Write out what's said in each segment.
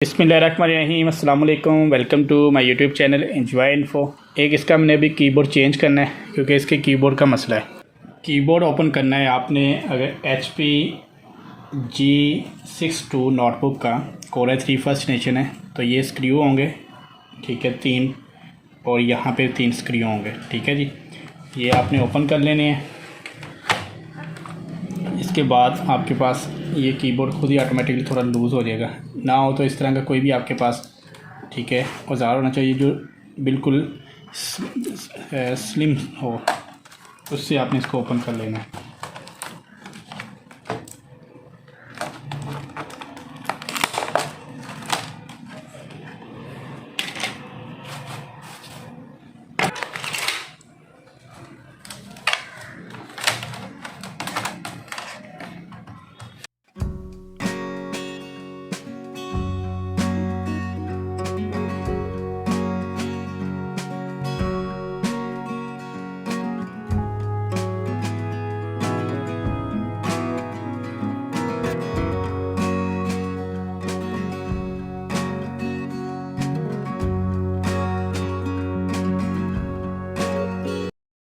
बिस्मिल्लाहिर्रहमानिर्रहीम, अस्सलाम वालेकुम। Welcome to my YouTube channel Enjoy Info. एक इसका हमने अभी कीबोर्ड चेंज करना है क्योंकि इसके कीबोर्ड का मसला है। कीबोर्ड ओपन करना है आपने अगर HP G62 नोटबुक का कोर i3 फर्स्ट जनरेशन है तो ये स्क्रू होंगे, ठीक है, 3, और यहाँ पे 3 स्क्रू होंगे, ठीक है जी। ये आपने ओपन कर लेने हैं। इसके बाद आपके पास ये कीबोर्ड खुद ही ऑटोमेटिकली थोड़ा लूज़ हो जाएगा। ना हो तो इस तरह का कोई भी आपके पास, ठीक है, औजार होना चाहिए जो बिल्कुल स्लिम हो, उससे आपने इसको ओपन कर लेना है।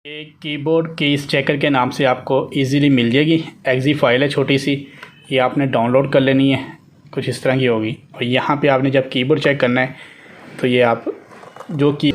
ये कीबोर्ड कीज चेकर के नाम से आपको इजीली मिल जाएगी। एक्जी फाइल है छोटी सी, ये आपने डाउनलोड कर लेनी है, कुछ इस तरह की होगी। और यहाँ पे आपने जब कीबोर्ड चेक करना है तो ये आप जो की